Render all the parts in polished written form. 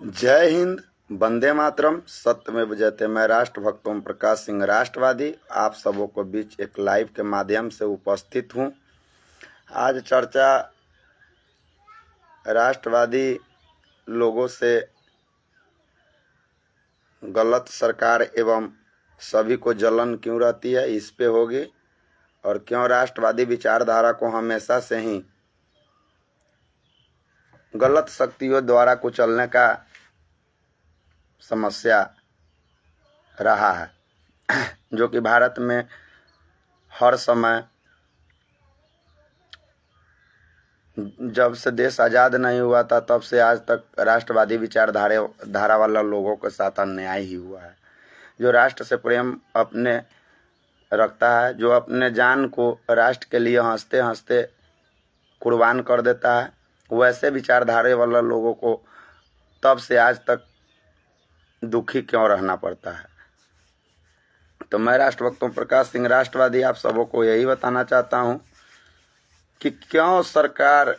जय हिंद, वंदे मातरम, सत्यमेव जयते। मैं राष्ट्रभक्त ओम प्रकाश सिंह राष्ट्रवादी आप सबों को बीच एक लाइव के माध्यम से उपस्थित हूं। आज चर्चा राष्ट्रवादी लोगों से गलत सरकार एवं सभी को जलन क्यों रहती है इस पे होगी, और क्यों राष्ट्रवादी विचारधारा को हमेशा से ही गलत शक्तियों द्वारा कुचलने का समस्या रहा है, जो कि भारत में हर समय जब से देश आज़ाद नहीं हुआ था तब से आज तक राष्ट्रवादी विचारधारा वाला लोगों के साथ अन्याय ही हुआ है। जो राष्ट्र से प्रेम अपने रखता है, जो अपने जान को राष्ट्र के लिए हंसते हंसते कुर्बान कर देता है, वैसे विचारधारा वाला लोगों को तब से आज तक दुखी क्यों रहना पड़ता है। तो मैं राष्ट्रभक्त ओम प्रकाश सिंह राष्ट्रवादी आप सबों को यही बताना चाहता हूं कि क्यों सरकार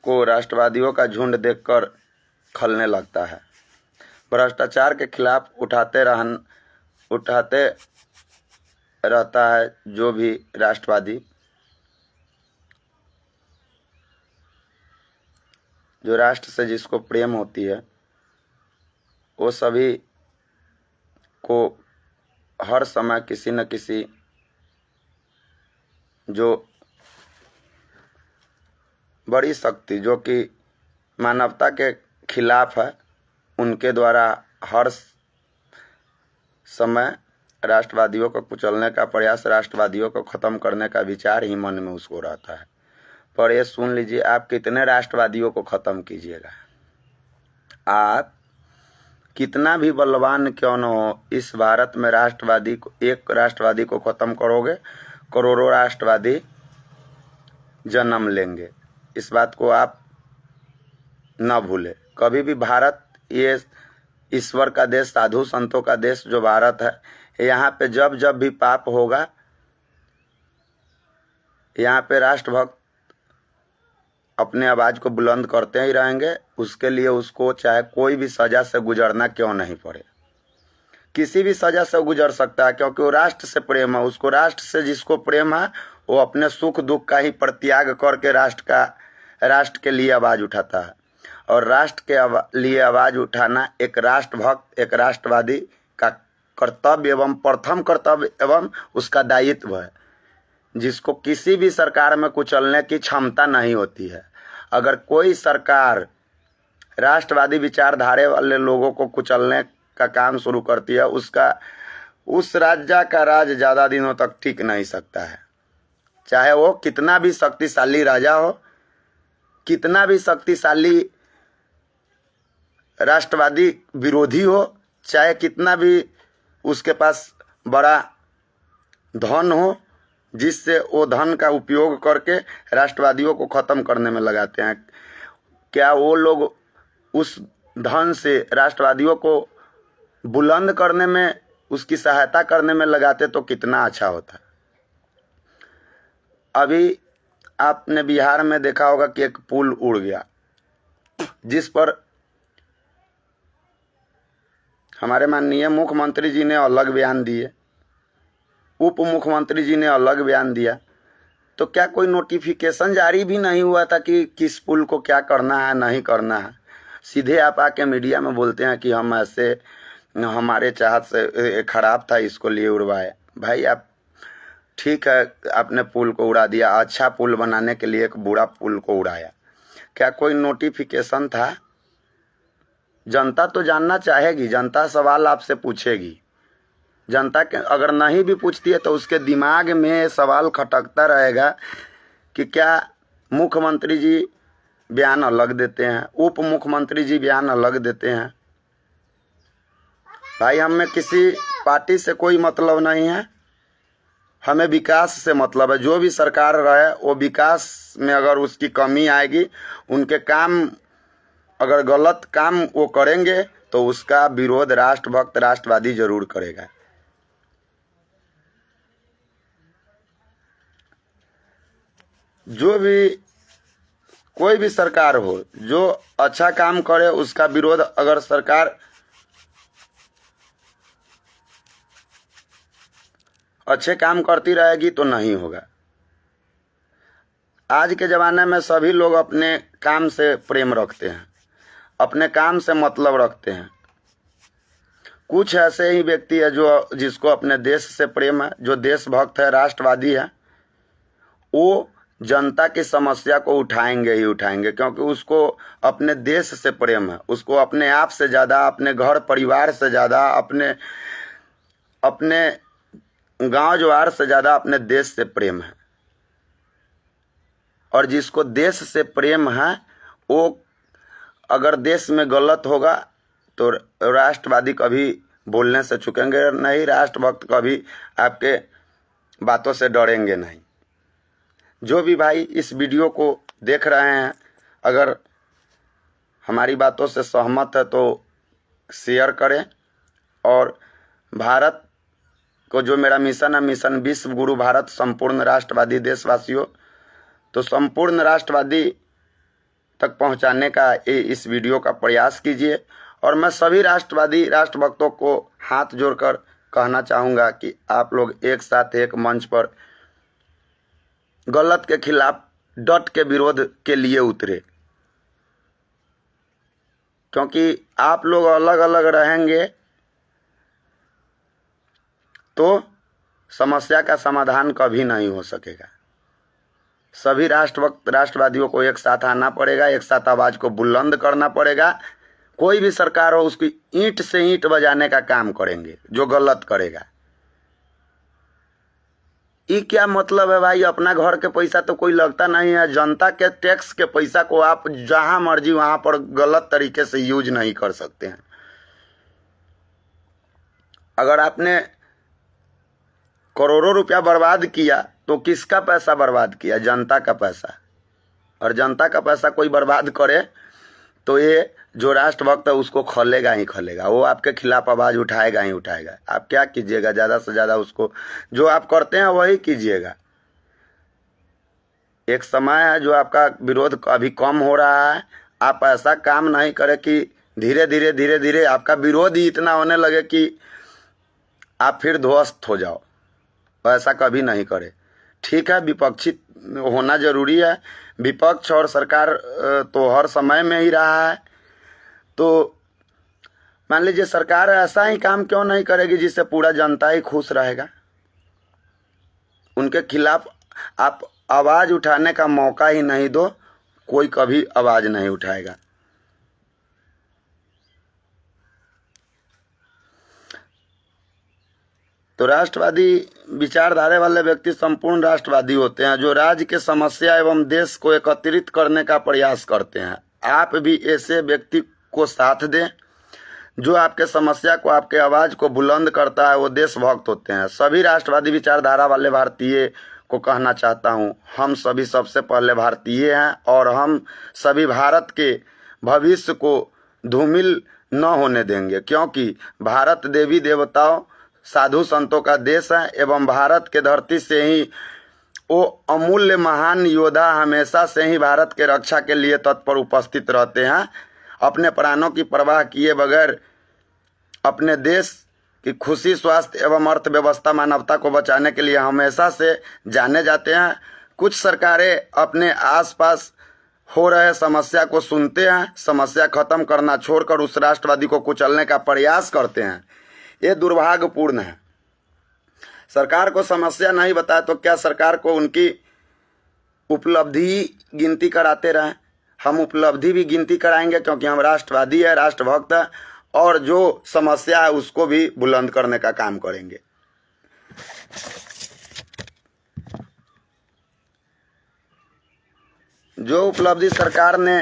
को राष्ट्रवादियों का झुंड देखकर खलने लगता है। भ्रष्टाचार के खिलाफ उठाते रहता है जो भी राष्ट्रवादी, जो राष्ट्र से जिसको प्रेम होती है वो सभी को हर समय किसी न किसी जो बड़ी शक्ति जो कि मानवता के खिलाफ है, उनके द्वारा हर समय राष्ट्रवादियों को कुचलने का प्रयास, राष्ट्रवादियों को खत्म करने का विचार ही मन में उसको रहता है। पर ये सुन लीजिए, आप कितने राष्ट्रवादियों को खत्म कीजिएगा, आप कितना भी बलवान क्यों न हो, इस भारत में एक राष्ट्रवादी को खत्म करोगे, करोड़ों राष्ट्रवादी जन्म लेंगे। इस बात को आप न भूले कभी भी। भारत ये ईश्वर का देश, साधु संतों का देश जो भारत है, यहाँ पे जब जब भी पाप होगा, यहाँ पे राष्ट्रभक्त अपने आवाज को बुलंद करते ही रहेंगे। उसके लिए उसको चाहे कोई भी सजा से गुजरना क्यों नहीं पड़े, किसी भी सजा से गुजर सकता है, क्योंकि वो राष्ट्र से प्रेम है। उसको राष्ट्र से जिसको प्रेम है वो अपने सुख दुख का ही परित्याग करके राष्ट्र के लिए आवाज उठाता है। और राष्ट्र के लिए आवाज उठाना एक राष्ट्रभक्त, एक राष्ट्रवादी का कर्तव्य एवं प्रथम कर्तव्य एवं उसका दायित्व है, जिसको किसी भी सरकार में कुचलने की क्षमता नहीं होती है। अगर कोई सरकार राष्ट्रवादी विचारधारा वाले लोगों को कुचलने का काम शुरू करती है, उस राज्य का राज ज्यादा दिनों तक टिक नहीं सकता है। चाहे वो कितना भी शक्तिशाली राजा हो, कितना भी शक्तिशाली राष्ट्रवादी विरोधी हो, चाहे कितना भी उसके पास बड़ा धन हो, जिससे वो धन का उपयोग करके राष्ट्रवादियों को खत्म करने में लगाते हैं। क्या वो लोग उस धन से राष्ट्रवादियों को बुलंद करने में, उसकी सहायता करने में लगाते तो कितना अच्छा होता। अभी आपने बिहार में देखा होगा कि एक पुल उड़ गया, जिस पर हमारे माननीय मुख्यमंत्री जी ने अलग बयान दिए, उप मुख्यमंत्री जी ने अलग बयान दिया। तो क्या कोई नोटिफिकेशन जारी भी नहीं हुआ था कि किस पुल को क्या करना है, नहीं करना है? सीधे आप आके मीडिया में बोलते हैं कि हम ऐसे, हमारे चाहत से खराब था इसको लिए उड़वाए। भाई आप ठीक है, आपने पुल को उड़ा दिया, अच्छा पुल बनाने के लिए एक बुरा पुल को उड़ाया। क्या कोई नोटिफिकेशन था? जनता तो जानना चाहेगी, जनता सवाल आपसे पूछेगी। जनता के अगर नहीं भी पूछती है तो उसके दिमाग में सवाल खटकता रहेगा कि क्या मुख्यमंत्री जी बयान अलग देते हैं, उप मुख्यमंत्री जी बयान अलग देते हैं। भाई हमें किसी पार्टी से कोई मतलब नहीं है, हमें विकास से मतलब है। जो भी सरकार रहे वो विकास में अगर उसकी कमी आएगी, उनके काम अगर गलत काम वो करेंगे तो उसका विरोध राष्ट्रभक्त राष्ट्रवादी जरूर करेगा। जो भी कोई भी सरकार हो, जो अच्छा काम करे उसका विरोध अगर सरकार अच्छे काम करती रहेगी तो नहीं होगा। आज के ज़माने में सभी लोग अपने काम से प्रेम रखते हैं, अपने काम से मतलब रखते हैं। कुछ ऐसे ही व्यक्ति है जो जिसको अपने देश से प्रेम है, जो देशभक्त है, राष्ट्रवादी है, वो जनता की समस्या को उठाएंगे ही उठाएंगे, क्योंकि उसको अपने देश से प्रेम है। उसको अपने आप से ज़्यादा, अपने घर परिवार से ज़्यादा, अपने गांव जवार से ज़्यादा अपने देश से प्रेम है। और जिसको देश से प्रेम है वो अगर देश में गलत होगा तो राष्ट्रवादी कभी बोलने से चूकेंगे नहीं, राष्ट्रभक्त कभी आपके बातों से डरेंगे नहीं। जो भी भाई इस वीडियो को देख रहे हैं, अगर हमारी बातों से सहमत है तो शेयर करें। और भारत को जो मेरा मिशन है, मिशन विश्व गुरु भारत संपूर्ण राष्ट्रवादी देशवासियों, तो संपूर्ण राष्ट्रवादी तक पहुंचाने का इस वीडियो का प्रयास कीजिए। और मैं सभी राष्ट्रवादी राष्ट्रभक्तों को हाथ जोड़कर कहना चाहूँगा कि आप लोग एक साथ एक मंच पर गलत के खिलाफ डट के विरोध के लिए उतरे, क्योंकि आप लोग अलग अलग रहेंगे तो समस्या का समाधान कभी नहीं हो सकेगा। सभी राष्ट्रवादियों को एक साथ आना पड़ेगा, एक साथ आवाज को बुलंद करना पड़ेगा। कोई भी सरकार हो उसकी ईंट से ईंट बजाने का काम करेंगे जो गलत करेगा। ये क्या मतलब है भाई, अपना घर के पैसा तो कोई लगता नहीं है, जनता के टैक्स के पैसा को आप जहां मर्जी वहां पर गलत तरीके से यूज नहीं कर सकते हैं। अगर आपने करोड़ों रुपया बर्बाद किया तो किसका पैसा बर्बाद किया? जनता का पैसा। और जनता का पैसा कोई बर्बाद करे तो ये जो राष्ट्रभक्त है उसको खलेगा ही खलेगा, वो आपके खिलाफ आवाज उठाएगा ही उठाएगा। आप क्या कीजिएगा, ज़्यादा से ज़्यादा उसको जो आप करते हैं वही कीजिएगा। एक समय है जो आपका विरोध अभी कम हो रहा है, आप ऐसा काम नहीं करें कि धीरे धीरे धीरे धीरे आपका विरोध ही इतना होने लगे कि आप फिर ध्वस्त हो जाओ। ऐसा कभी नहीं करे। ठीक है, विपक्षी होना जरूरी है, विपक्ष और सरकार तो हर समय में ही रहा है। तो मान लीजिए सरकार ऐसा ही काम क्यों नहीं करेगी जिससे पूरा जनता ही खुश रहेगा। उनके खिलाफ आप आवाज उठाने का मौका ही नहीं दो, कोई कभी आवाज नहीं उठाएगा। तो राष्ट्रवादी विचारधारा वाले व्यक्ति संपूर्ण राष्ट्रवादी होते हैं, जो राज्य के समस्या एवं देश को एकत्रित करने का प्रयास करते हैं। आप भी ऐसे व्यक्ति को साथ दें जो आपके समस्या को, आपके आवाज को बुलंद करता है, वो देशभक्त होते हैं। सभी राष्ट्रवादी विचारधारा वाले भारतीय को कहना चाहता हूँ, हम सभी सबसे पहले भारतीय हैं और हम सभी भारत के भविष्य को धूमिल न होने देंगे, क्योंकि भारत देवी देवताओं साधु संतों का देश है एवं भारत के धरती से ही वो अमूल्य महान योद्धा हमेशा से ही भारत के रक्षा के लिए तत्पर उपस्थित रहते हैं। अपने प्राणों की परवाह किए बगैर अपने देश की खुशी, स्वास्थ्य एवं अर्थव्यवस्था, मानवता को बचाने के लिए हमेशा से जाने जाते हैं। कुछ सरकारें अपने आसपास हो रहे समस्या को सुनते हैं, समस्या खत्म करना छोड़कर उस राष्ट्रवादी को कुचलने का प्रयास करते हैं। ये दुर्भाग्यपूर्ण है। सरकार को समस्या नहीं बताए तो क्या सरकार को उनकी उपलब्धि गिनती कराते रहें? हम उपलब्धि भी गिनती कराएंगे क्योंकि हम राष्ट्रवादी है, राष्ट्रभक्त है, और जो समस्या है उसको भी बुलंद करने का काम करेंगे। जो उपलब्धि सरकार ने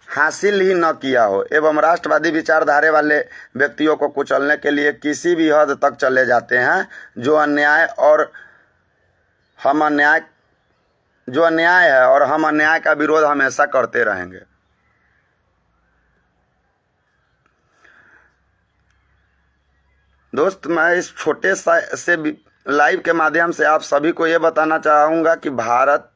हासिल ही न किया हो एवं राष्ट्रवादी विचारधारा वाले व्यक्तियों को कुचलने के लिए किसी भी हद तक चले जाते हैं, जो अन्याय है और हम अन्याय का विरोध हमेशा करते रहेंगे। दोस्त, मैं इस छोटे से लाइव के माध्यम से आप सभी को ये बताना चाहूँगा कि भारत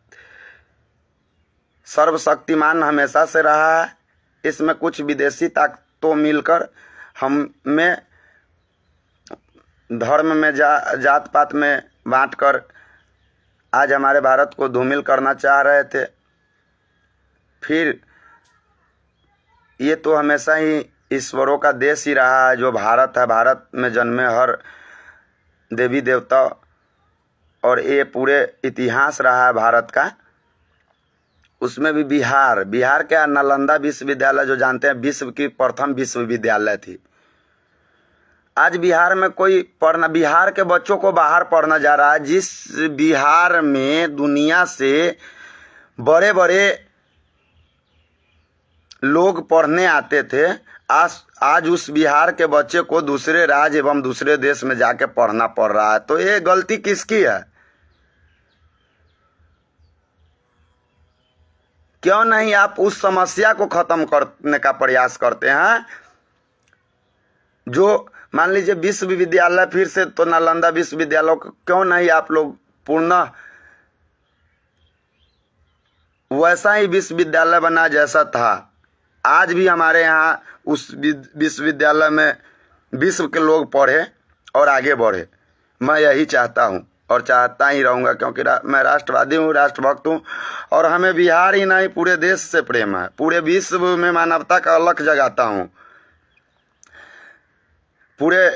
सर्वशक्तिमान हमेशा से रहा है। इसमें कुछ विदेशी ताकतों मिलकर हमें धर्म में जात पात में बांटकर आज हमारे भारत को धूमिल करना चाह रहे थे। फिर ये तो हमेशा ही ईश्वरों का देश ही रहा है जो भारत है। भारत में जन्मे हर देवी देवता और ये पूरे इतिहास रहा है भारत का। उसमें भी बिहार क्या, नालंदा विश्वविद्यालय जो जानते हैं विश्व की प्रथम विश्वविद्यालय थी। आज बिहार में कोई पढ़ना, बिहार के बच्चों को बाहर पढ़ना जा रहा है। जिस बिहार में दुनिया से बड़े बड़े लोग पढ़ने आते थे, आज उस बिहार के बच्चे को दूसरे राज्य एवं दूसरे देश में जाके पढ़ना पड़ रहा है। तो ये गलती किसकी है? क्यों नहीं आप उस समस्या को खत्म करने का प्रयास करते हैं? जो मान लीजिए विश्वविद्यालय फिर से, तो नालंदा विश्वविद्यालय क्यों नहीं आप लोग पुनः वैसा ही विश्वविद्यालय बना जैसा था। आज भी हमारे यहाँ उस विश्वविद्यालय में विश्व के लोग पढ़े और आगे बढ़े। मैं यही चाहता हूँ और चाहता ही रहूँगा, क्योंकि मैं राष्ट्रवादी हूँ, राष्ट्रभक्त हूँ और हमें बिहार ही नहीं पूरे देश से प्रेम है। पूरे विश्व में मानवता का अलख जगाता हूँ। पूरे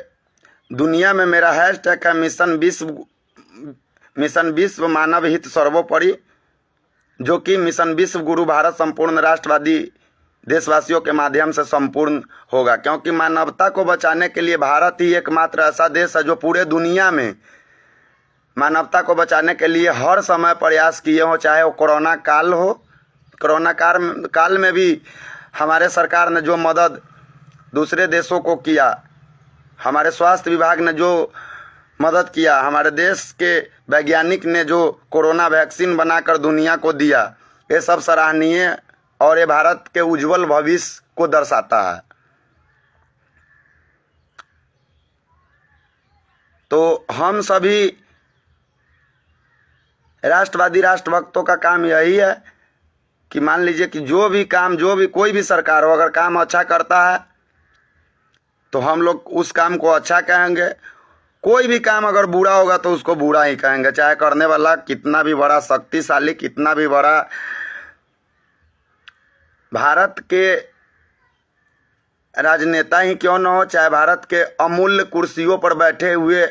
दुनिया में मेरा हैशटैग है मिशन विश्व मानव हित सर्वोपरि, जो कि मिशन विश्व गुरु भारत संपूर्ण राष्ट्रवादी देशवासियों के माध्यम से संपूर्ण होगा। क्योंकि मानवता को बचाने के लिए भारत ही एकमात्र ऐसा देश है जो पूरे दुनिया में मानवता को बचाने के लिए हर समय प्रयास किए हो। चाहे वो कोरोना काल हो, कोरोना काल में भी हमारे सरकार ने जो मदद दूसरे देशों को किया, हमारे स्वास्थ्य विभाग ने जो मदद किया, हमारे देश के वैज्ञानिक ने जो कोरोना वैक्सीन बनाकर दुनिया को दिया, ये सब सराहनीय और ये भारत के उज्जवल भविष्य को दर्शाता है। तो हम सभी राष्ट्रवादी राष्ट्रभक्तों का काम यही है कि मान लीजिए कि कोई भी सरकार हो, अगर काम अच्छा करता है तो हम लोग उस काम को अच्छा कहेंगे। कोई भी काम अगर बुरा होगा तो उसको बुरा ही कहेंगे, चाहे करने वाला कितना भी बड़ा शक्तिशाली, कितना भी बड़ा भारत के राजनेता ही क्यों न हो, चाहे भारत के अमूल्य कुर्सियों पर बैठे हुए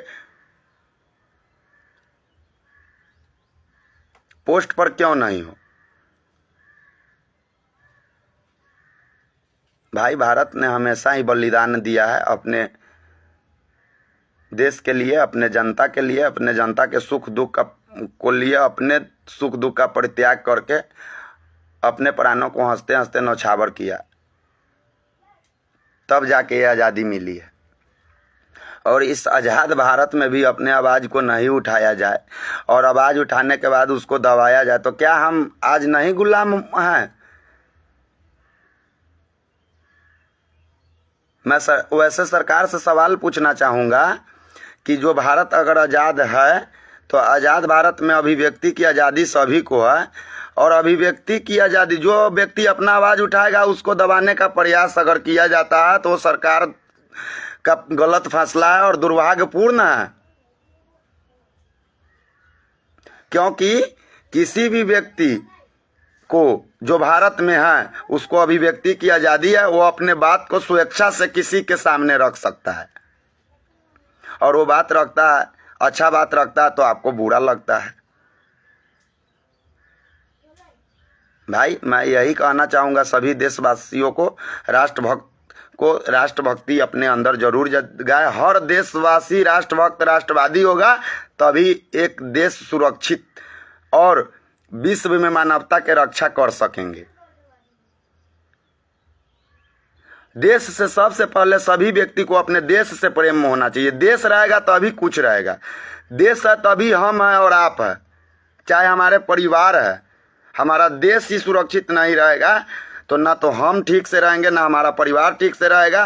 पोस्ट पर क्यों नहीं हो। भाई, भारत ने हमेशा ही बलिदान दिया है अपने देश के लिए, अपने जनता के लिए, अपने जनता के सुख दुख को लिए अपने सुख दुख का परित्याग करके अपने प्राणों को हंसते हंसते नौछावर किया, तब जाके ये आज़ादी मिली है। और इस आज़ाद भारत में भी अपने आवाज़ को नहीं उठाया जाए और आवाज़ उठाने के बाद उसको दबाया जाए, तो क्या हम आज नहीं गुलाम हैं? मैं वैसे सरकार से सवाल पूछना चाहूँगा कि जो भारत अगर आज़ाद है तो आज़ाद भारत में अभिव्यक्ति की आज़ादी सभी को है, और अभिव्यक्ति की आज़ादी, जो व्यक्ति अपना आवाज़ उठाएगा उसको दबाने का प्रयास अगर किया जाता है तो सरकार का गलत फैसला है और दुर्भाग्यपूर्ण है। क्योंकि किसी भी व्यक्ति को जो भारत में है उसको अभिव्यक्ति की आज़ादी है, वो अपने बात को स्वेच्छा से किसी के सामने रख सकता है, और वो बात रखता है, अच्छा बात रखता है तो आपको बुरा लगता है। भाई, मैं यही कहना चाहूँगा सभी देशवासियों को, राष्ट्रभक्ति अपने अंदर जरूर जगाए। हर देशवासी राष्ट्रभक्त राष्ट्रवादी होगा तभी एक देश सुरक्षित और विश्व में मानवता के रक्षा कर सकेंगे। देश से सबसे पहले सभी व्यक्ति को अपने देश से प्रेम होना चाहिए। देश रहेगा तभी कुछ रहेगा, देश है तभी हम हैं और आप हैं, चाहे हमारे परिवार है। हमारा देश ही सुरक्षित नहीं रहेगा तो ना तो हम ठीक से रहेंगे, ना हमारा परिवार ठीक से रहेगा,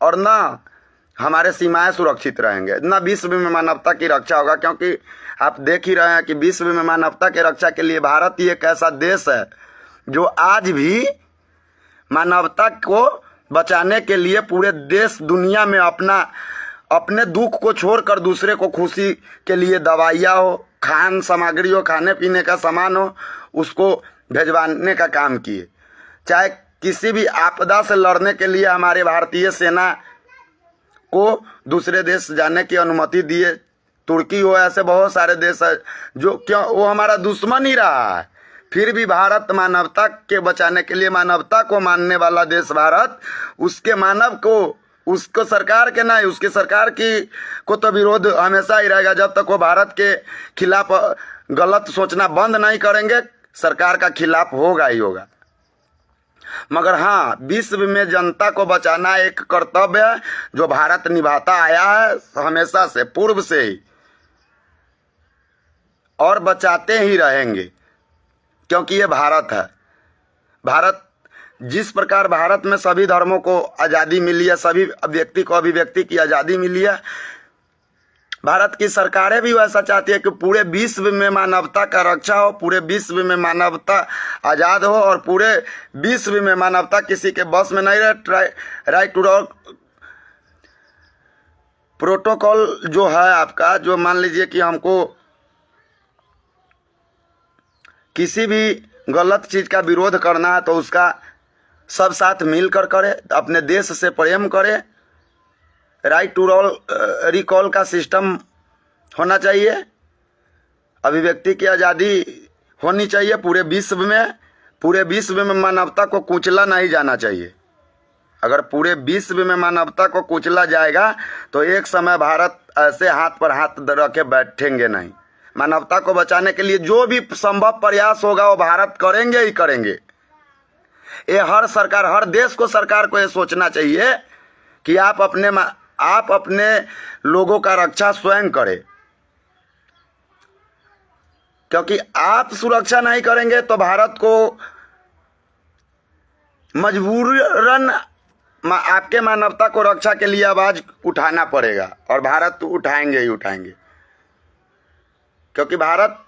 और ना हमारे सीमाएं सुरक्षित रहेंगे, ना विश्व में मानवता की रक्षा होगा। क्योंकि आप देख ही रहे हैं कि विश्व में मानवता की रक्षा के लिए भारत ही एक ऐसा देश है जो आज भी मानवता को बचाने के लिए पूरे देश दुनिया में अपने दुख को छोड़कर दूसरे को खुशी के लिए दवाइयाँ हो, खान सामग्री हो, खाने पीने का सामान हो, उसको भेजवाने का काम किए। चाहे किसी भी आपदा से लड़ने के लिए हमारे भारतीय सेना को दूसरे देश जाने की अनुमति दिए। तुर्की हो, ऐसे बहुत सारे देश है जो क्यों वो हमारा दुश्मन ही रहा है, फिर भी भारत मानवता के बचाने के लिए, मानवता को मानने वाला देश भारत, उसके मानव को, उसको सरकार के नहीं, उसकी सरकार की को तो विरोध हमेशा ही रहेगा। जब तक वो भारत के खिलाफ गलत सोचना बंद नहीं करेंगे, सरकार का खिलाफ होगा ही होगा। मगर हाँ, विश्व में जनता को बचाना एक कर्तव्य है जो भारत निभाता आया है हमेशा से, पूर्व से ही, और बचाते ही रहेंगे, क्योंकि ये भारत है। भारत जिस प्रकार भारत में सभी धर्मों को आज़ादी मिली है, सभी व्यक्ति को अभिव्यक्ति की आज़ादी मिली है, भारत की सरकारें भी वैसा चाहती है कि पूरे विश्व में मानवता का रक्षा हो, पूरे विश्व में मानवता आज़ाद हो और पूरे विश्व में मानवता किसी के बस में नहीं रहे। राइट टू प्रोटोकॉल जो है आपका, जो मान लीजिए कि हमको किसी भी गलत चीज़ का विरोध करना है तो उसका सब साथ मिलकर करे, अपने देश से प्रेम करे। राइट टू रिकॉल का सिस्टम होना चाहिए, अभिव्यक्ति की आज़ादी होनी चाहिए पूरे विश्व में। पूरे विश्व में मानवता को कुचला नहीं जाना चाहिए। अगर पूरे विश्व में मानवता को कुचला जाएगा तो एक समय भारत ऐसे हाथ पर हाथ रखे बैठेंगे नहीं। मानवता को बचाने के लिए जो भी संभव प्रयास होगा वो भारत करेंगे ही करेंगे। ये हर सरकार, हर देश को, सरकार को ये सोचना चाहिए कि आप अपने लोगों का रक्षा स्वयं करें, क्योंकि आप सुरक्षा नहीं करेंगे तो भारत को मजबूरन आपके मानवता को रक्षा के लिए आवाज उठाना पड़ेगा, और भारत तो उठाएंगे ही उठाएंगे, क्योंकि भारत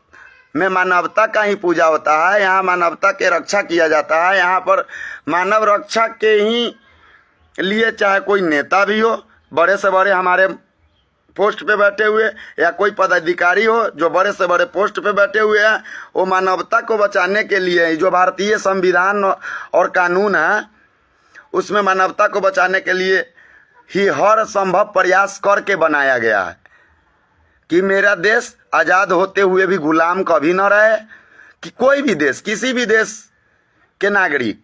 में मानवता का ही पूजा होता है। यहाँ मानवता के रक्षा किया जाता है। यहाँ पर मानव रक्षा के ही लिए चाहे कोई नेता भी हो, बड़े से बड़े हमारे पोस्ट पे बैठे हुए, या कोई पदाधिकारी हो जो बड़े से बड़े पोस्ट पे बैठे हुए हैं, वो मानवता को बचाने के लिए, जो भारतीय संविधान और कानून है उसमें मानवता को बचाने के लिए ही हर संभव प्रयास करके बनाया गया है कि मेरा देश आज़ाद होते हुए भी गुलाम कभी न रहे। कि कोई भी देश, किसी भी देश के नागरिक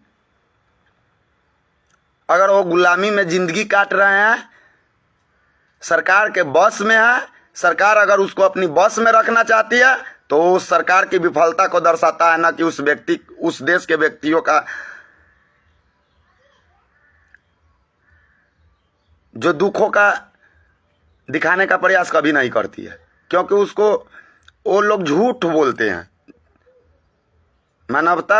अगर वो गुलामी में जिंदगी काट रहे हैं, सरकार के बस में है, सरकार अगर उसको अपनी बस में रखना चाहती है तो उस सरकार की विफलता को दर्शाता है, ना कि उस देश के व्यक्तियों का जो दुखों का दिखाने का प्रयास कभी नहीं करती है, क्योंकि उसको वो लोग झूठ बोलते हैं। मानवता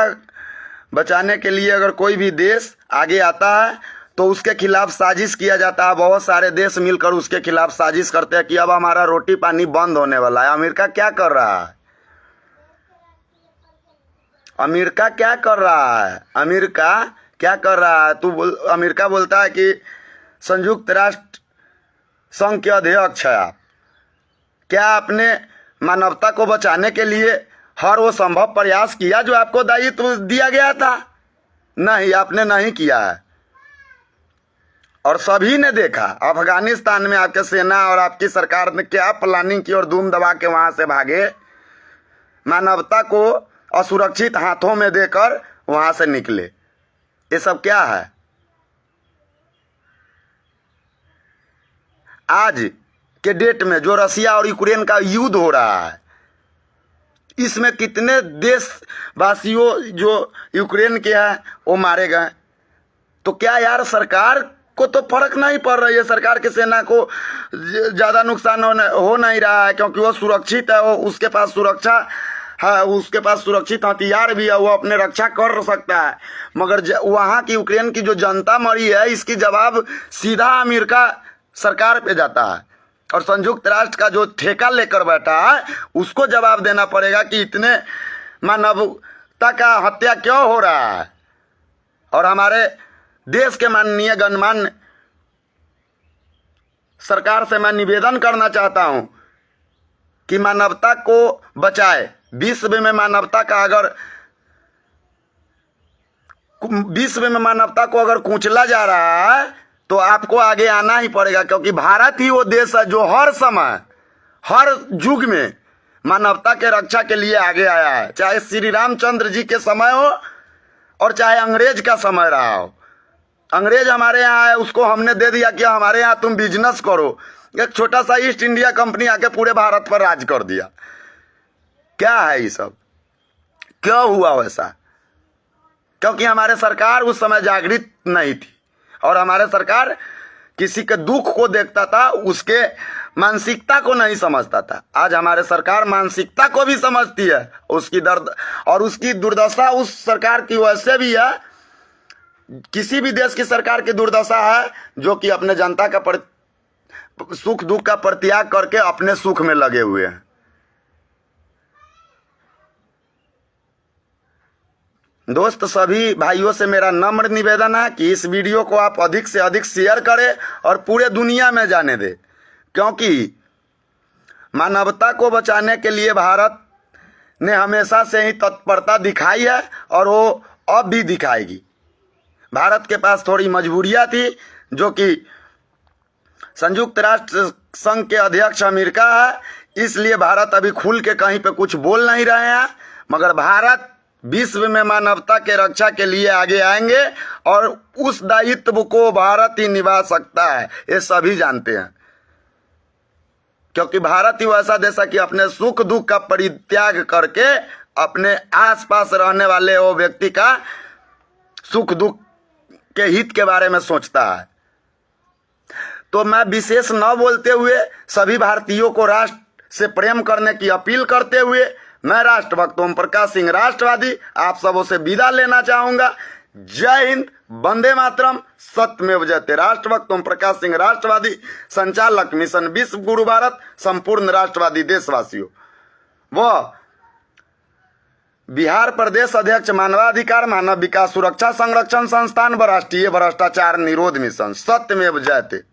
बचाने के लिए अगर कोई भी देश आगे आता है तो उसके खिलाफ साजिश किया जाता है। बहुत सारे देश मिलकर उसके खिलाफ साजिश करते हैं कि अब हमारा रोटी पानी बंद होने वाला है। अमेरिका क्या कर रहा है? अमेरिका क्या कर रहा है? अमेरिका क्या कर रहा है? अमेरिका बोलता है कि संयुक्त राष्ट्र संघ के अध्यक्ष है आप। क्या आपने मानवता को बचाने के लिए हर वो संभव प्रयास किया जो आपको दायित्व दिया गया था? नहीं, आपने नहीं किया है। और सभी ने देखा अफगानिस्तान में आपके सेना और आपकी सरकार ने क्या प्लानिंग की और धूम दबा के वहां से भागे, मानवता को असुरक्षित हाथों में देकर वहां से निकले। ये सब क्या है? आज के डेट में जो रसिया और यूक्रेन का युद्ध हो रहा है, इसमें कितने देशवासियों जो यूक्रेन के हैं वो मारे गए। तो क्या यार सरकार को तो फर्क नहीं पड़ रही है? सरकार की सेना को ज़्यादा नुकसान हो नहीं रहा है क्योंकि वो सुरक्षित है, वो उसके पास सुरक्षा है, उसके पास सुरक्षित हथियार भी है, वो अपने रक्षा कर सकता है। मगर वहाँ की यूक्रेन की जो जनता मरी है, इसकी जवाब सीधा अमेरिका सरकार पे जाता है, और संयुक्त राष्ट्र का जो ठेका लेकर बैठा है उसको जवाब देना पड़ेगा कि इतने मानव मानवता का हत्या क्यों हो रहा है। और हमारे देश के माननीय गणमान्य सरकार से मैं निवेदन करना चाहता हूं कि मानवता को बचाए। विश्व में मानवता को अगर कुचला जा रहा है तो आपको आगे आना ही पड़ेगा, क्योंकि भारत ही वो देश है जो हर समय हर युग में मानवता के रक्षा के लिए आगे आया है। चाहे श्री रामचंद्र जी के समय हो और चाहे अंग्रेज का समय रहा हो। अंग्रेज हमारे यहाँ है, उसको हमने दे दिया कि हमारे यहाँ तुम बिजनेस करो। एक छोटा सा ईस्ट इंडिया कंपनी आके पूरे भारत पर राज कर दिया। क्या है ये सब, क्यों हुआ वैसा? क्योंकि हमारे सरकार उस समय जागृत नहीं थी और हमारे सरकार किसी के दुख को देखता था, उसके मानसिकता को नहीं समझता था। आज हमारे सरकार मानसिकता को भी समझती है, उसकी दर्द और उसकी दुर्दशा उस सरकार की वैसे भी है। किसी भी देश की सरकार की दुर्दशा है जो कि अपने जनता का सुख दुख का परित्याग करके अपने सुख में लगे हुए हैं। दोस्त, सभी भाइयों से मेरा नम्र निवेदन है कि इस वीडियो को आप अधिक से अधिक शेयर करें और पूरे दुनिया में जाने दें, क्योंकि मानवता को बचाने के लिए भारत ने हमेशा से ही तत्परता दिखाई है और वो अब भी दिखाएगी। भारत के पास थोड़ी मजबूरियां थी, जो कि संयुक्त राष्ट्र संघ के अध्यक्ष अमेरिका है, इसलिए भारत अभी खुल के कहीं पे कुछ बोल नहीं रहे हैं। मगर भारत विश्व में मानवता के रक्षा के लिए आगे आएंगे और उस दायित्व को भारत ही निभा सकता है, ये सभी जानते हैं। क्योंकि भारत ही वैसा देश है कि अपने सुख दुख का परित्याग करके अपने आसपास रहने वाले वो व्यक्ति का सुख दुख के हित के बारे में सोचता है। तो मैं विशेष न बोलते हुए सभी भारतीयों को राष्ट्र से प्रेम करने की अपील करते हुए मैं राष्ट्रभक्त ओम प्रकाश सिंह राष्ट्रवादी आप सबों से विदा लेना चाहूंगा। जय हिंद, वंदे मातरम, सत्यमेव जयते। राष्ट्रभक्त ओम प्रकाश सिंह राष्ट्रवादी, संचालक मिशन विश्व गुरु भारत, संपूर्ण राष्ट्रवादी देशवासियों। वह बिहार प्रदेश अध्यक्ष मानवाधिकार मानव विकास सुरक्षा संरक्षण संस्थान व राष्ट्रीय भ्रष्टाचार निरोध मिशन। सत्यमेव जयते।